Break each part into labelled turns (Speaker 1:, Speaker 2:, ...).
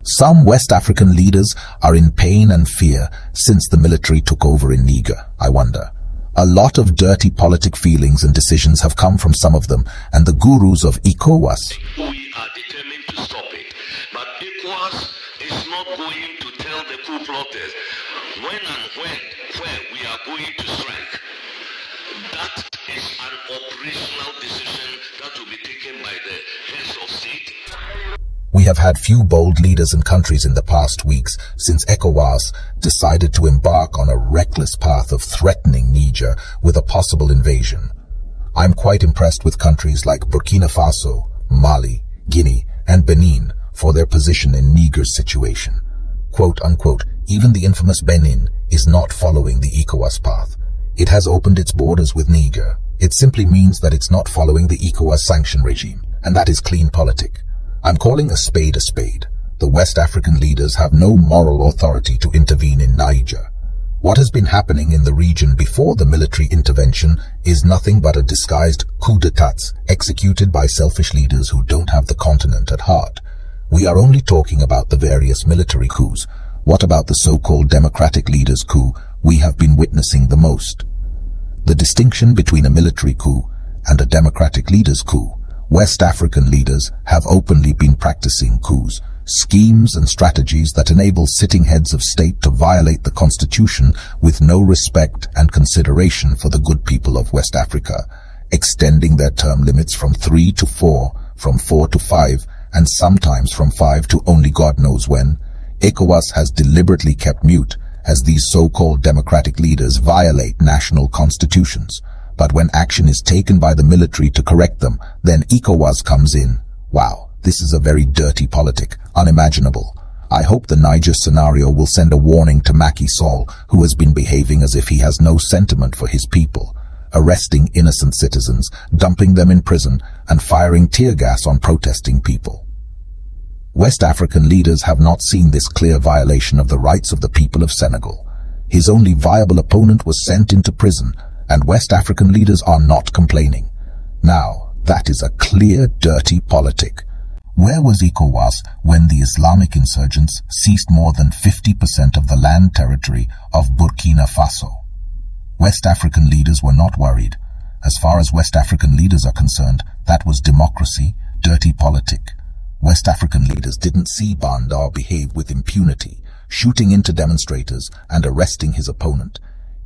Speaker 1: Some West African leaders are in pain and fear since the military took over in Niger, I wonder. A lot of dirty politic feelings and decisions have come from some of them, and the gurus of Ecowas.
Speaker 2: We are determined to stop it. But Ecowas is not going to tell the coup plotters when and where we are going to strike. That is an operational decision that will be taken by the heads of state.
Speaker 1: We have had few bold leaders in countries in the past weeks since ECOWAS decided to embark on a reckless path of threatening Niger with a possible invasion. I'm quite impressed with countries like Burkina Faso, Mali, Guinea, and Benin for their position in Niger's situation. Quote unquote, even the infamous Benin is not following the ECOWAS path. It has opened its borders with Niger. It simply means that it's not following the ECOWAS sanction regime, and that is clean politic. I'm calling a spade a spade. The West African leaders have no moral authority to intervene in Niger. What has been happening in the region before the military intervention is nothing but a disguised coup d'etats executed by selfish leaders who don't have the continent at heart. We are only talking about the various military coups. What about the so-called democratic leaders' coup we have been witnessing the most? The distinction between a military coup and a democratic leaders' coup. West African leaders have openly been practicing coups, schemes and strategies that enable sitting heads of state to violate the constitution with no respect and consideration for the good people of West Africa, extending their term limits from 3 to 4, from 4 to 5, and sometimes from 5 to only God knows when. ECOWAS has deliberately kept mute as these so-called democratic leaders violate national constitutions. But when action is taken by the military to correct them, then ECOWAS comes in. Wow, this is a very dirty politic, unimaginable. I hope the Niger scenario will send a warning to Macky Sall, who has been behaving as if he has no sentiment for his people, arresting innocent citizens, dumping them in prison, and firing tear gas on protesting people. West African leaders have not seen this clear violation of the rights of the people of Senegal. His only viable opponent was sent into prison, and West African leaders are not complaining. Now, that is a clear, dirty politic. Where was ECOWAS when the Islamic insurgents seized more than 50% of the land territory of Burkina Faso? West African leaders were not worried. As far as West African leaders are concerned, that was democracy, dirty politic. West African leaders didn't see Bandar behave with impunity, shooting into demonstrators and arresting his opponent.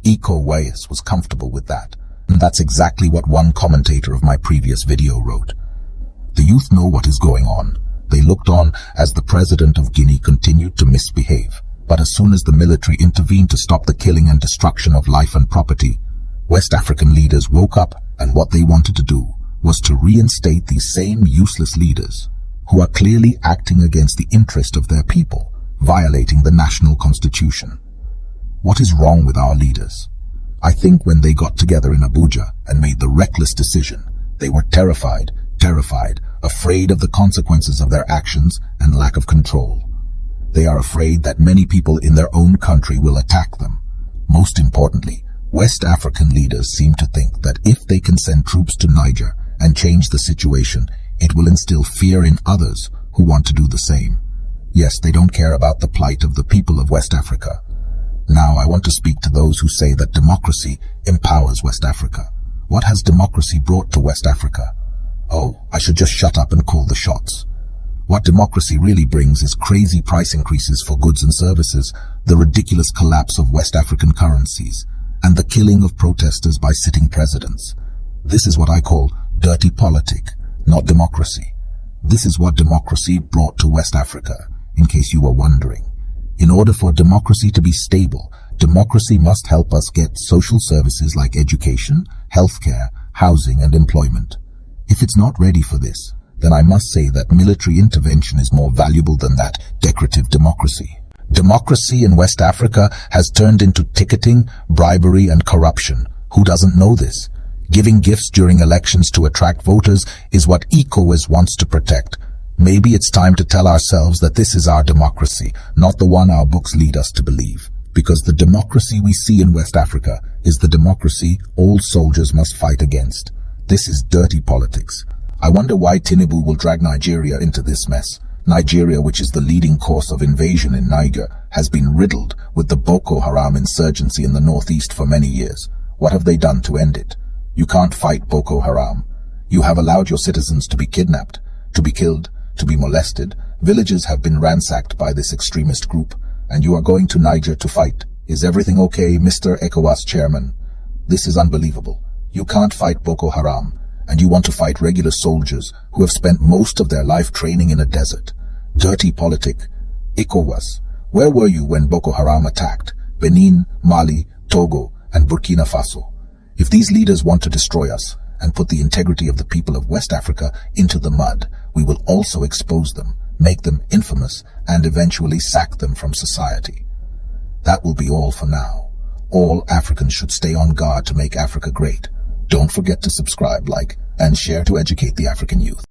Speaker 1: ECOWAS was comfortable with that, and that's exactly what one commentator of my previous video wrote. The youth know what is going on. They looked on as the president of Guinea continued to misbehave, but as soon as the military intervened to stop the killing and destruction of life and property, West African leaders woke up, and what they wanted to do was to reinstate these same useless leaders who are clearly acting against the interest of their people, violating the national constitution. What is wrong with our leaders? I think when they got together in Abuja and made the reckless decision, they were terrified, afraid of the consequences of their actions and lack of control. They are afraid that many people in their own country will attack them. Most importantly, West African leaders seem to think that if they can send troops to Niger and change the situation, it will instill fear in others who want to do the same. Yes, they don't care about the plight of the people of West Africa. Now I want to speak to those who say that democracy empowers West Africa. What has democracy brought to West Africa? Oh, I should just shut up and call the shots. What democracy really brings is crazy price increases for goods and services, the ridiculous collapse of West African currencies, and the killing of protesters by sitting presidents. This is what I call dirty politic, not democracy. This is what democracy brought to West Africa, in case you were wondering. In order for democracy to be stable, democracy must help us get social services like education, healthcare, housing, and employment. If it's not ready for this, then I must say that military intervention is more valuable than that decorative democracy. Democracy in West Africa has turned into ticketing, bribery, and corruption. Who doesn't know this? Giving gifts during elections to attract voters is what Ecowas wants to protect. Maybe it's time to tell ourselves that this is our democracy, not the one our books lead us to believe. Because the democracy we see in West Africa is the democracy all soldiers must fight against. This is dirty politics. I wonder why Tinubu will drag Nigeria into this mess. Nigeria, which is the leading cause of invasion in Niger, has been riddled with the Boko Haram insurgency in the northeast for many years. What have they done to end it? You can't fight Boko Haram. You have allowed your citizens to be kidnapped, to be killed, to be molested. Villages have been ransacked by this extremist group, and you are going to Niger to fight. Is everything okay, Mr. Ecowas chairman? This is unbelievable. You can't fight Boko Haram, and you want to fight regular soldiers who have spent most of their life training in a desert. Dirty Politic. Ecowas. Where were you when Boko Haram attacked Benin, Mali, Togo, and Burkina Faso? If these leaders want to destroy us and put the integrity of the people of West Africa into the mud, we will also expose them, make them infamous, and eventually sack them from society. That will be all for now. All Africans should stay on guard to make Africa great. Don't forget to subscribe, like, and share to educate the African youth.